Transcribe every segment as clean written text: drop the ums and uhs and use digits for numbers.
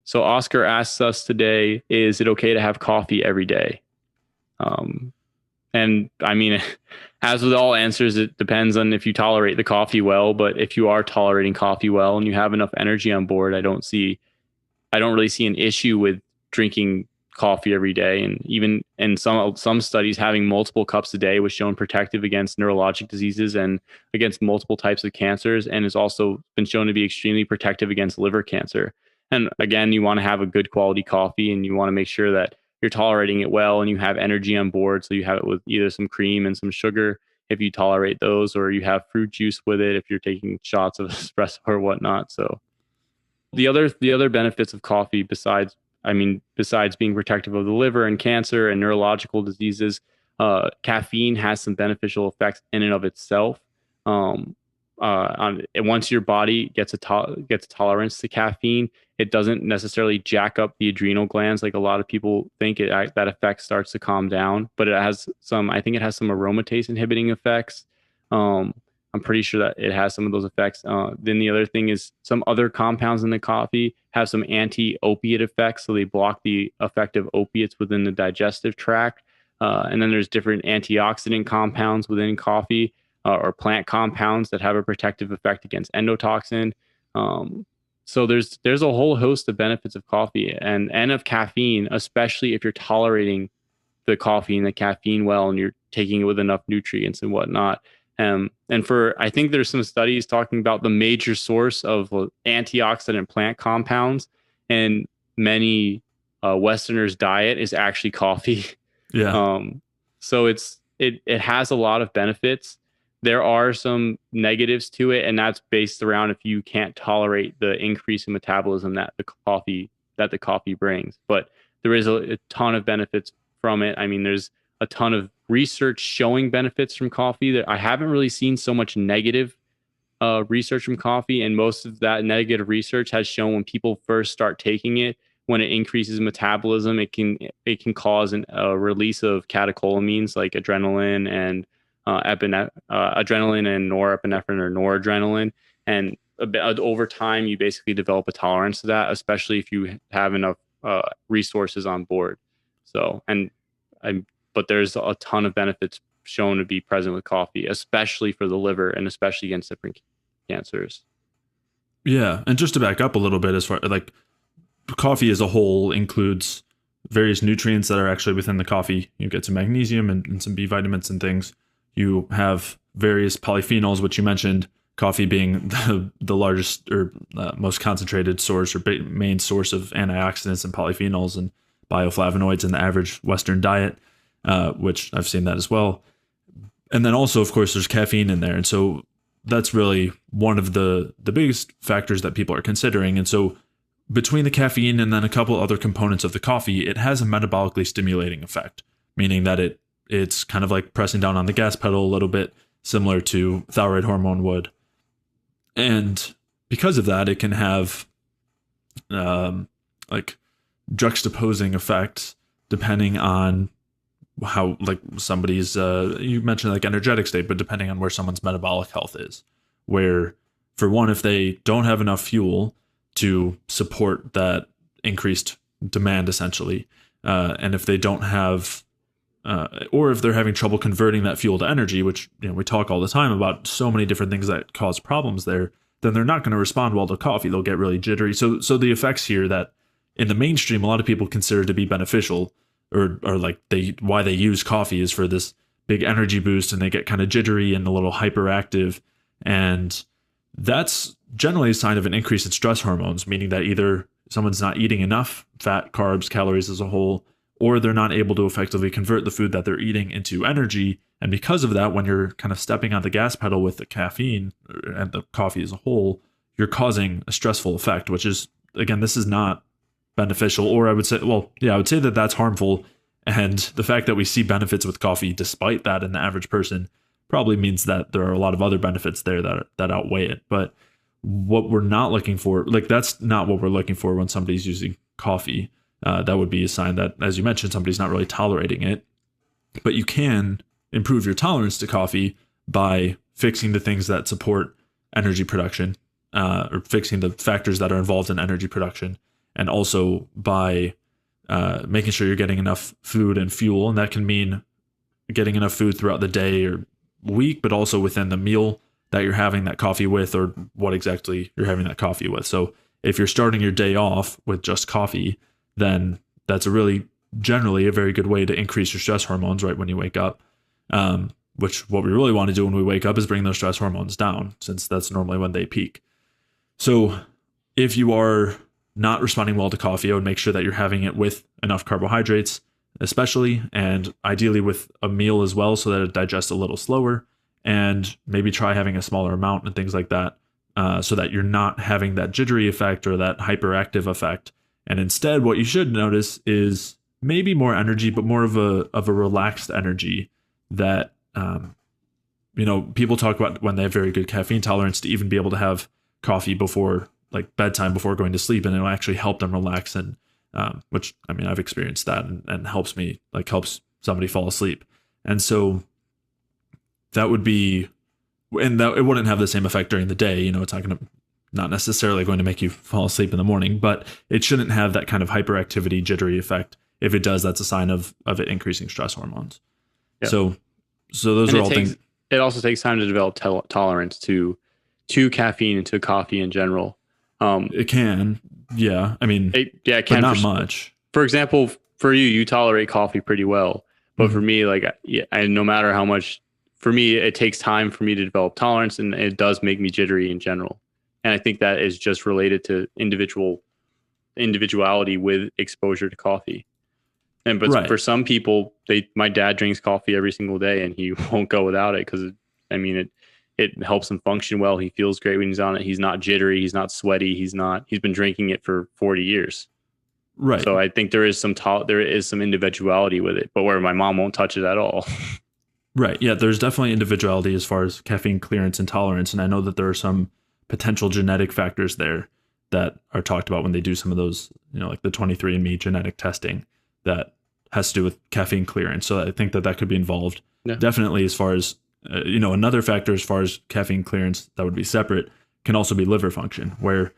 So Oscar asks us today, is it okay to have coffee every day? Um, and I mean, as with all answers, it depends on if you tolerate the coffee well. But if you are tolerating coffee well and you have enough energy on board, I don't really see an issue with drinking coffee every day. And even in some studies, having multiple cups a day was shown protective against neurologic diseases and against multiple types of cancers, and has also been shown to be extremely protective against liver cancer. And again, you want to have a good quality coffee, and you want to make sure that you're tolerating it well and you have energy on board. So you have it with either some cream and some sugar if you tolerate those, or you have fruit juice with it if you're taking shots of espresso or whatnot. So the other benefits of coffee besides being protective of the liver and cancer and neurological diseases, caffeine has some beneficial effects in and of itself. Once your body gets a tolerance to caffeine, it doesn't necessarily jack up the adrenal glands like a lot of people think. That effect starts to calm down, but I think it has some aromatase inhibiting effects. I'm pretty sure that it has some of those effects. Then the other thing is some other compounds in the coffee have some anti-opiate effects. So they block the effect of opiates within the digestive tract. And then there's different antioxidant compounds within coffee or plant compounds that have a protective effect against endotoxin. So there's a whole host of benefits of coffee and of caffeine, especially if you're tolerating the coffee and the caffeine well and you're taking it with enough nutrients and whatnot. And I think there's some studies talking about the major source of antioxidant plant compounds in many Westerners' diet is actually coffee. Yeah. So it has a lot of benefits. There are some negatives to it, and that's based around if you can't tolerate the increase in metabolism that the coffee brings. But there is a ton of benefits from it. I mean, there's a ton of research showing benefits from coffee. That I haven't really seen so much negative research from coffee, and most of that negative research has shown when people first start taking it, when it increases metabolism, it can cause a release of catecholamines like adrenaline and adrenaline and norepinephrine or noradrenaline, and over time you basically develop a tolerance to that, especially if you have enough resources on board. So but there's a ton of benefits shown to be present with coffee, especially for the liver and especially against different cancers. Yeah, and just to back up a little bit, as far like coffee as a whole includes various nutrients that are actually within the coffee. You get some magnesium and some B vitamins and things. You have various polyphenols, which you mentioned, coffee being the largest or most concentrated source or main source of antioxidants and polyphenols and bioflavonoids in the average Western diet, which I've seen that as well. And then also, of course, there's caffeine in there. And so that's really one of the biggest factors that people are considering. And so between the caffeine and then a couple other components of the coffee, it has a metabolically stimulating effect, meaning that it's kind of like pressing down on the gas pedal a little bit, similar to thyroid hormone would. And because of that, it can have like juxtaposing effects depending on how like somebody's you mentioned like energetic state, but depending on where someone's metabolic health is, where for one, if they don't have enough fuel to support that increased demand essentially, and if they don't have or if they're having trouble converting that fuel to energy, which we talk all the time about so many different things that cause problems there, then they're not going to respond well to coffee. They'll get really jittery. So the effects here that in the mainstream, a lot of people consider to be beneficial or like why they use coffee is for this big energy boost, and they get kind of jittery and a little hyperactive. And that's generally a sign of an increase in stress hormones, meaning that either someone's not eating enough fat, carbs, calories as a whole, or they're not able to effectively convert the food that they're eating into energy. And because of that, when you're kind of stepping on the gas pedal with the caffeine and the coffee as a whole, you're causing a stressful effect, which is, again, this is not beneficial. Or I would say that that's harmful. And the fact that we see benefits with coffee despite that in the average person probably means that there are a lot of other benefits there that outweigh it. But what we're not looking for, like that's not what we're looking for when somebody's using coffee. That would be a sign that, as you mentioned, somebody's not really tolerating it. But you can improve your tolerance to coffee by fixing the things that support energy production, or fixing the factors that are involved in energy production. and also by making sure you're getting enough food and fuel. And that can mean getting enough food throughout the day or week, but also within the meal that you're having that coffee with, or what exactly you're having that coffee with. So if you're starting your day off with just coffee, then that's generally a very good way to increase your stress hormones right when you wake up. Which what we really want to do when we wake up is bring those stress hormones down, since that's normally when they peak. So if you are not responding well to coffee, I would make sure that you're having it with enough carbohydrates, especially, and ideally with a meal as well, so that it digests a little slower, and maybe try having a smaller amount and things like that, so that you're not having that jittery effect or that hyperactive effect. And instead, what you should notice is maybe more energy, but more of a relaxed energy that, people talk about when they have very good caffeine tolerance, to even be able to have coffee before like bedtime, before going to sleep, and it'll actually help them relax. And which, I mean, I've experienced that, and helps somebody fall asleep. And so that would be, and that it wouldn't have the same effect during the day. It's not necessarily going to make you fall asleep in the morning, but it shouldn't have that kind of hyperactivity, jittery effect. If it does, that's a sign of it increasing stress hormones. Yep. So those are all things. It also takes time to develop tolerance to caffeine and to coffee in general. It can, yeah. I mean, it can, but not much. For example, for you tolerate coffee pretty well, but for me, no matter how much, for me, it takes time for me to develop tolerance, and it does make me jittery in general. And I think that is just related to individuality with exposure to coffee. But right. For some people, my dad drinks coffee every single day, and he won't go without it because, it helps him function well. He feels great when he's on it. He's not jittery. He's not sweaty. He's been drinking it for 40 years. Right. So I think there is some individuality with it, but where my mom won't touch it at all. Right. Yeah. There's definitely individuality as far as caffeine clearance and tolerance. And I know that there are some potential genetic factors there that are talked about when they do some of those, like the 23andMe genetic testing that has to do with caffeine clearance. So I think that could be involved. Yeah. Definitely, as far as, another factor as far as caffeine clearance that would be separate can also be liver function, where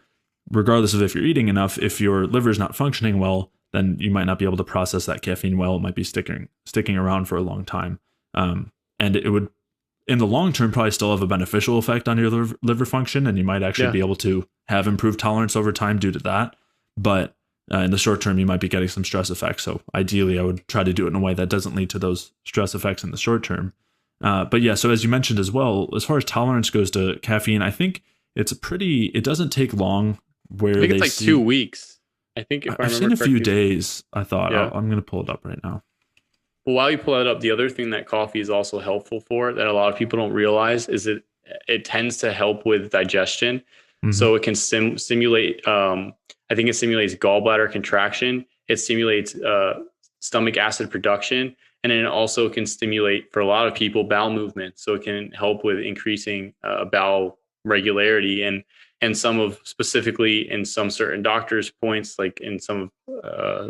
regardless of if you're eating enough, if your liver is not functioning well, then you might not be able to process that caffeine well. It might be sticking around for a long time. And it would, in the long term, probably still have a beneficial effect on your liver function, and you might actually be able to have improved tolerance over time due to that. But in the short term, you might be getting some stress effects. So ideally, I would try to do it in a way that doesn't lead to those stress effects in the short term. But yeah, so as you mentioned as well, as far as tolerance goes to caffeine, I think it doesn't take long. Where I think it's 2 weeks. I think if I've seen a few days. I thought I'm going to pull it up right now. Well, while you pull that up, the other thing that coffee is also helpful for that a lot of people don't realize is that it tends to help with digestion. Mm-hmm. So it can stimulate. I think it stimulates gallbladder contraction. It stimulates stomach acid production. And then it also can stimulate, for a lot of people, bowel movement. So it can help with increasing bowel regularity. And specifically in some certain doctors' points, like in some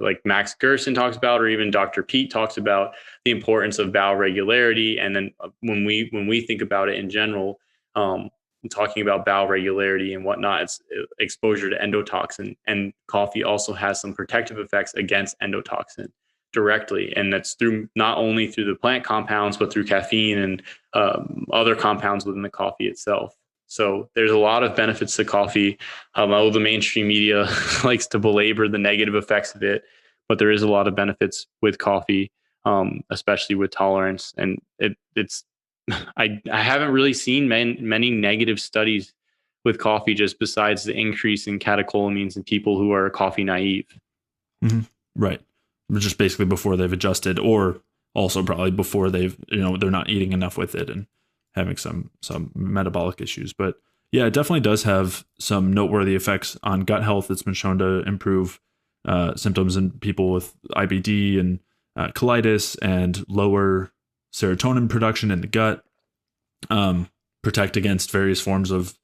like Max Gerson talks about, or even Dr. Pete talks about the importance of bowel regularity. And then when we think about it in general, talking about bowel regularity and whatnot, it's exposure to endotoxin. And coffee also has some protective effects against endotoxin directly. And that's not only through the plant compounds, but through caffeine and other compounds within the coffee itself. So there's a lot of benefits to coffee. I know the mainstream media likes to belabor the negative effects of it, but there is a lot of benefits with coffee, especially with tolerance. And I haven't really seen many negative studies with coffee, just besides the increase in catecholamines in people who are coffee naive. Mm-hmm. Right. Just basically before they've adjusted, or also probably before they're not eating enough with it and having some metabolic issues. But yeah, it definitely does have some noteworthy effects on gut health. It's been shown to improve symptoms in people with IBD and colitis, and lower serotonin production in the gut, protect against various forms of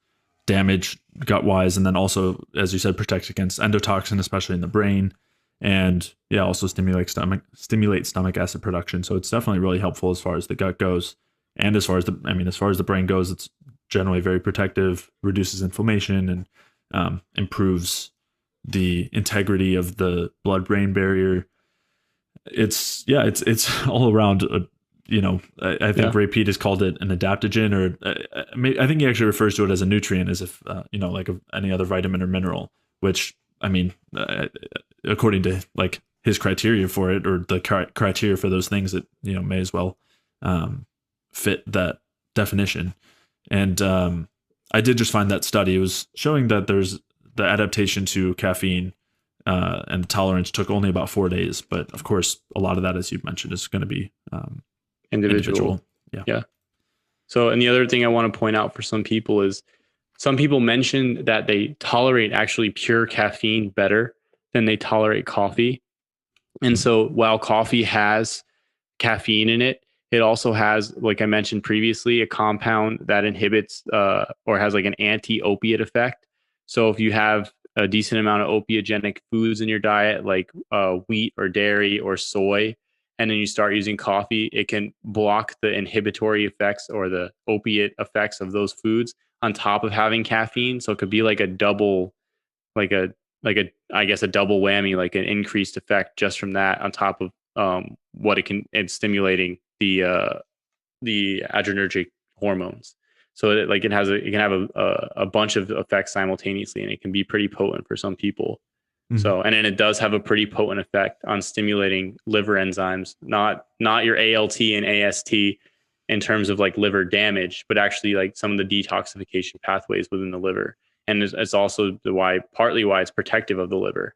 damage gut-wise, and then also, as you said, protect against endotoxin, especially in the brain, and also stimulate stomach acid production. So it's definitely really helpful as far as the gut goes. And as far as the brain goes, it's generally very protective, reduces inflammation, and improves the integrity of the blood-brain barrier. It's all around. I think Yeah. Ray Pete has called it an adaptogen, or I think he actually refers to it as a nutrient, as if like any other vitamin or mineral. Which I mean, according to like his criteria for it, or the criteria for those things, that may as well fit that definition. And I did just find that study. It was showing that there's the adaptation to caffeine and tolerance took only about 4 days. But of course, a lot of that, as you mentioned, is going to be individual. Yeah. Yeah. So, and the other thing I want to point out for some people is some people mention that they tolerate actually pure caffeine better than they tolerate coffee. And so while coffee has caffeine in it, it also has, like I mentioned previously, a compound that inhibits or has like an anti-opiate effect. So if you have a decent amount of opiogenic foods in your diet, like wheat or dairy or soy, and then you start using coffee, it can block the inhibitory effects or the opiate effects of those foods on top of having caffeine. So it could be like a double, like a I guess a double whammy, like an increased effect just from that on top of what it can, and stimulating the adrenergic hormones. So it can have a bunch of effects simultaneously, and it can be pretty potent for some people. Mm-hmm. So, and then it does have a pretty potent effect on stimulating liver enzymes, not your ALT and AST in terms of like liver damage, but actually like some of the detoxification pathways within the liver. And it's also partly why it's protective of the liver.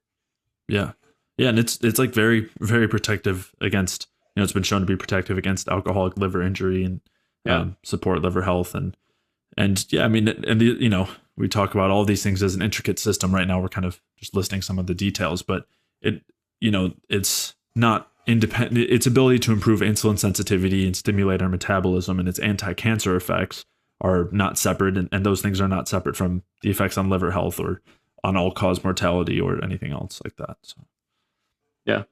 Yeah. Yeah. And it's like very, very protective against, it's been shown to be protective against alcoholic liver injury and support liver health. And yeah, I mean, and we talk about all these things as an intricate system. Right now, we're kind of just listing some of the details, but it's not independent. Its ability to improve insulin sensitivity and stimulate our metabolism and its anti-cancer effects are not separate. And those things are not separate from the effects on liver health or on all-cause mortality or anything else like that. So, yeah.